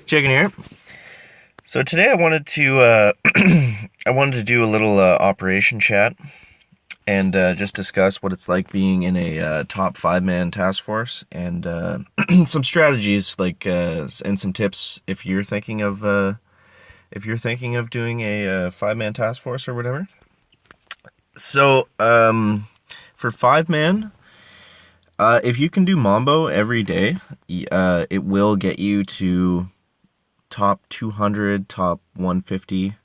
Chicken here. So today I wanted to I wanted to do a little operation chat and just discuss what it's like being in a top 5-man task force and some strategies and some tips if you're thinking of doing a 5-man task force or whatever. So for 5-man, if you can do Mambo every day, it will get you to top 200, top 150.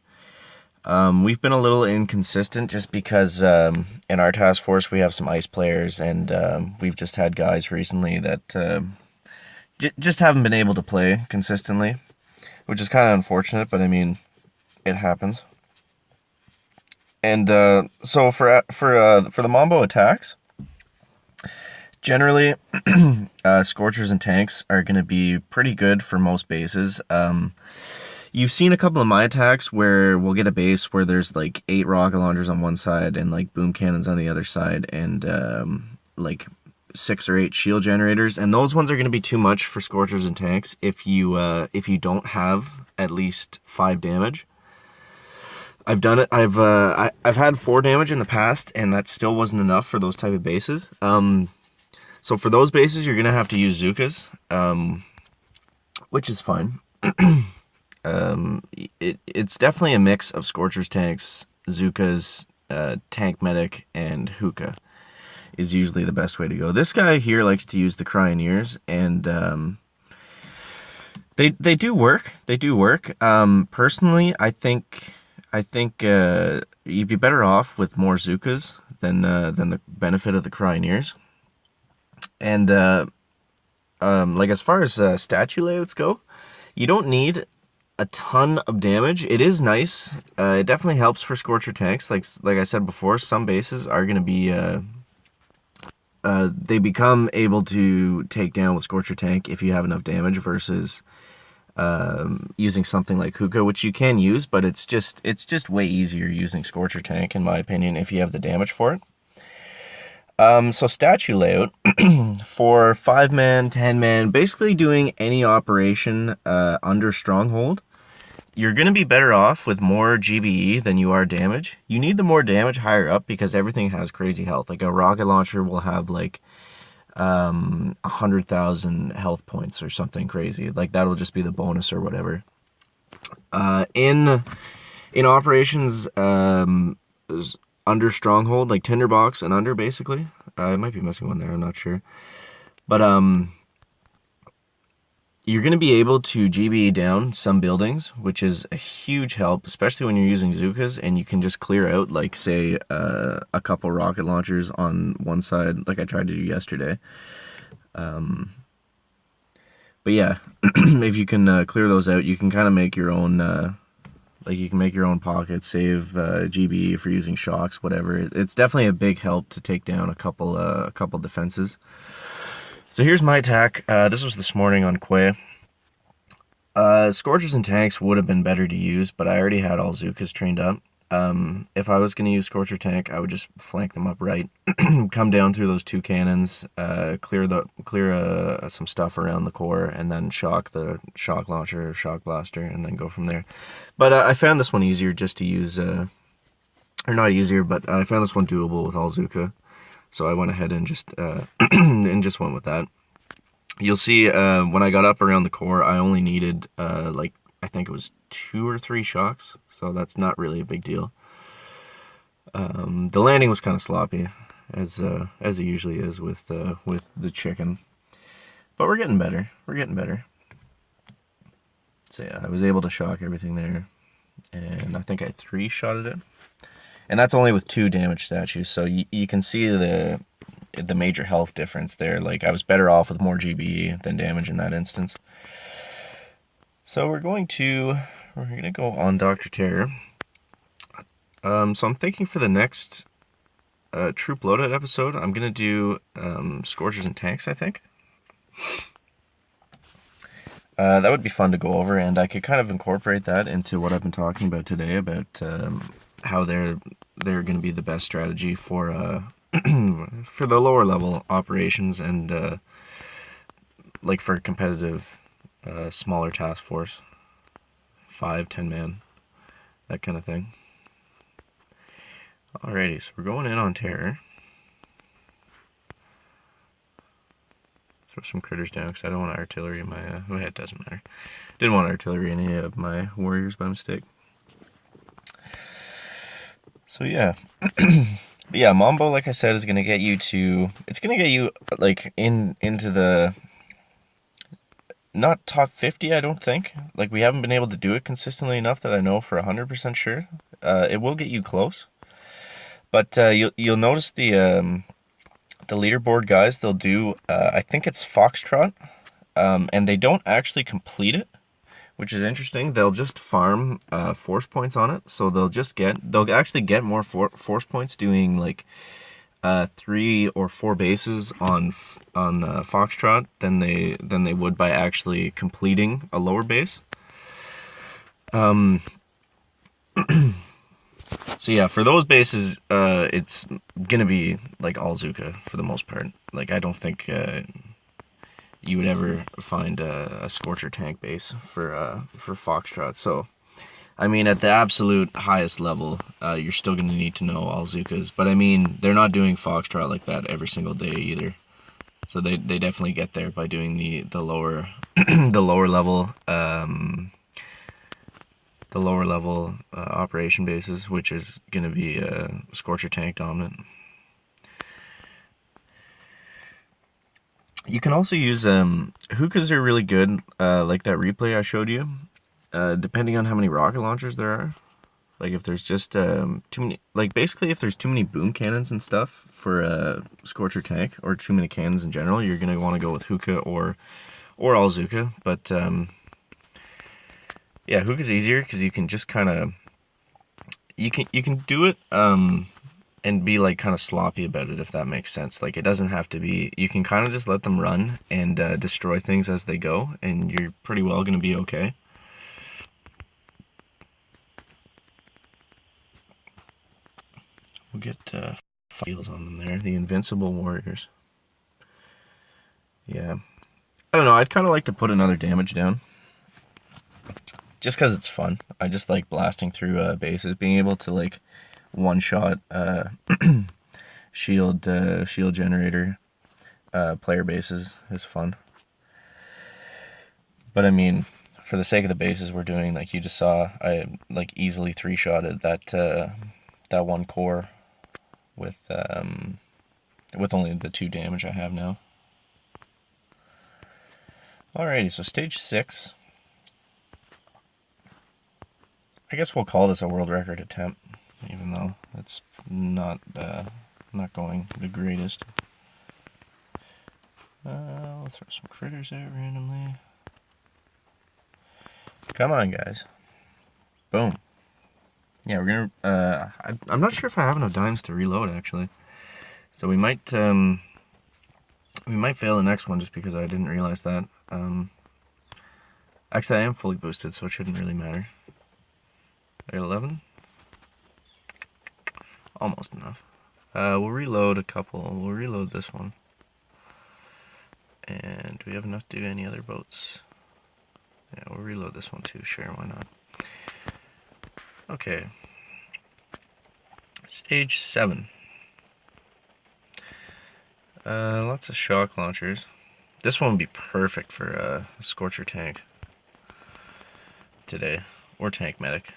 We've been a little inconsistent just because in our task force we have some ice players, and we've just had guys recently that just haven't been able to play consistently, which is kind of unfortunate, but I mean, it happens. And so for the Mambo attacks, generally, Scorchers and Tanks are going to be pretty good for most bases. You've seen a couple of my attacks where we'll get a base where there's like 8 rocket launchers on one side and like boom cannons on the other side, and like 6 or 8 shield generators, and those ones are going to be too much for Scorchers and Tanks if you don't have at least 5 damage. I've done it. I've had 4 damage in the past, and that still wasn't enough for those type of bases. So for those bases, you're gonna have to use Zukas, which is fine. It's definitely a mix of Scorchers, Tanks, Zukas, Tank Medic, and Hookah is usually the best way to go. This guy here likes to use the Cryoneers, and they do work. They do work. Personally, I think you'd be better off with more Zukas than the benefit of the Cryoneers. And like as far as statue layouts go, you don't need a ton of damage. It is nice. It definitely helps for Scorcher tanks. Like I said before, some bases are going to be they become able to take down with Scorcher tank if you have enough damage versus using something like Hookah, which you can use, but it's just way easier using Scorcher tank in my opinion if you have the damage for it. So statue layout for 5-man, 10-man, basically doing any operation under Stronghold, you're going to be better off with more GBE than you are damage. You need the more damage higher up because everything has crazy health. Like a rocket launcher will have like 100,000 health points or something crazy. Like that'll just be the bonus or whatever. In operations under Stronghold, like Tinderbox and under, basically. I might be missing one there, I'm not sure. But you're going to be able to GBE down some buildings, which is a huge help, especially when you're using Zukas, and you can just clear out, like, say, a couple rocket launchers on one side, like I tried to do yesterday. But yeah, if you can clear those out, you can kind of make your own... like you can make your own pocket, save GBE for using shocks, whatever. It's definitely a big help to take down a couple defenses. So here's my attack. This was this morning on Quay. Scorchers and Tanks would have been better to use, but I already had all Zukas trained up. If I was going to use Scorcher Tank, I would just flank them up right, come down through those 2 cannons, clear some stuff around the core, and then shock the shock launcher, shock blaster, and then go from there. But I found this one easier just to use, or not easier, but I found this one doable with all Zuka, so I went ahead and just went with that. You'll see when I got up around the core, I only needed I think it was 2 or 3 shocks, so that's not really a big deal. The landing was kind of sloppy, as it usually is with the chicken, but we're getting better. We're getting better. So yeah, I was able to shock everything there, and I think I 3-shotted it, and that's only with 2 damage statues. So you can see the major health difference there. Like I was better off with more GBE than damage in that instance. So we're gonna go on Dr. Terror. So I'm thinking for the next troop loadout episode, I'm gonna do Scorchers and Tanks, I think. That would be fun to go over, and I could kind of incorporate that into what I've been talking about today about how they're gonna be the best strategy for for the lower level operations and like for competitive smaller task force, 5, 10 man, that kind of thing. Alrighty, so we're going in on terror. Throw some critters down because I don't want artillery in my. Oh, it doesn't matter. Didn't want artillery in any of my warriors by mistake. So yeah, but yeah, Mambo, like I said, is gonna get you to. It's gonna get you like into the not top 50. I don't think. Like we haven't been able to do it consistently enough that I know for 100% sure. It will get you close, but you'll notice the leaderboard guys. They'll do. I think it's Foxtrot, and they don't actually complete it, which is interesting. They'll just farm force points on it, so they'll actually get more force points doing like 3 or 4 bases on Foxtrot than they would by actually completing a lower base. So yeah, for those bases, it's gonna be like all Zuka for the most part. Like I don't think you would ever find a Scorcher tank base for Foxtrot. So, I mean, at the absolute highest level, you're still going to need to know all Zukas. But I mean, they're not doing Foxtrot like that every single day either. So they definitely get there by doing the lower the lower level operation bases, which is going to be Scorcher tank dominant. You can also use hookahs are really good, like that replay I showed you. Depending on how many rocket launchers there are, like if there's just too many, like basically if there's too many boom cannons and stuff for a Scorcher tank, or too many cannons in general, you're gonna want to go with hookah or Alzuka. But yeah, hookah's easier because you can just kind of you can do it and be like kind of sloppy about it, if that makes sense. Like it doesn't have to be. You can kind of just let them run and destroy things as they go, and you're pretty well gonna be okay. We'll get feels on them there. The Invincible Warriors. Yeah. I don't know. I'd kind of like to put another damage down. Just because it's fun. I just like blasting through bases. Being able to like one-shot shield generator player bases is fun. But I mean, for the sake of the bases we're doing, like you just saw, I like easily 3-shotted that one core with only the 2 damage I have now. Alrighty, so stage 6. I guess we'll call this a world record attempt, even though it's not going the greatest. We'll throw some critters out randomly. Come on, guys. Boom. Yeah, we're gonna. I'm not sure if I have enough dimes to reload actually, so we might fail the next one just because I didn't realize that. Actually, I am fully boosted, so it shouldn't really matter. I got 11. Almost enough. We'll reload a couple. We'll reload this one. And do we have enough to do any other boats? Yeah, we'll reload this one too. Sure, why not? Okay. Stage 7. Lots of shock launchers. This one would be perfect for a Scorcher tank today, or tank medic.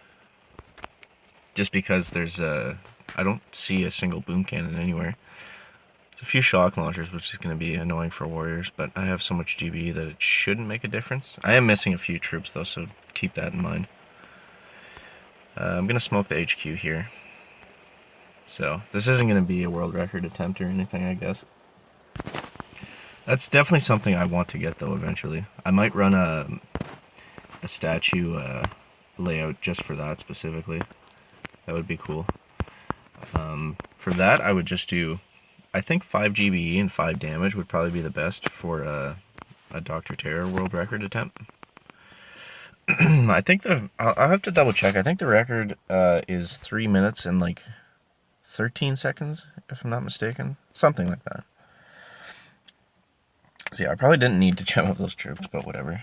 Just because there's I don't see a single boom cannon anywhere. There's a few shock launchers, which is going to be annoying for warriors, but I have so much GB that it shouldn't make a difference. I am missing a few troops though, so keep that in mind. I'm going to smoke the HQ here. So this isn't going to be a world record attempt or anything, I guess. That's definitely something I want to get though eventually. I might run a statue layout just for that specifically. That would be cool. For that, I would just do, I think 5 GBE and 5 damage would probably be the best for a Dr. Terror world record attempt. I think I'll have to double check. I think the record is 3 minutes and like 13 seconds, if I'm not mistaken. Something like that. So yeah, I probably didn't need to gem up those troops, but whatever.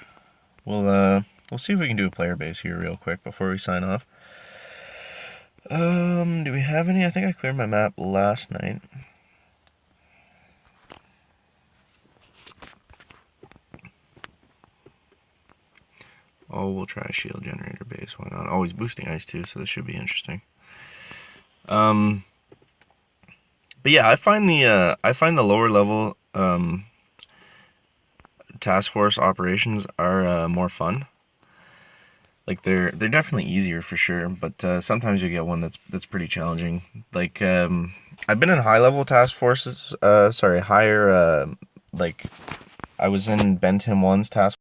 We'll see if we can do a player base here real quick before we sign off. Do we have any? I think I cleared my map last night. Oh, we'll try a shield generator base. Why not? Always boosting ice too, so this should be interesting. But yeah, I find the lower level task force operations are more fun. Like they're definitely easier for sure, but sometimes you get one that's pretty challenging. Like I've been in high level task forces. Higher like I was in Ben Tim 1's task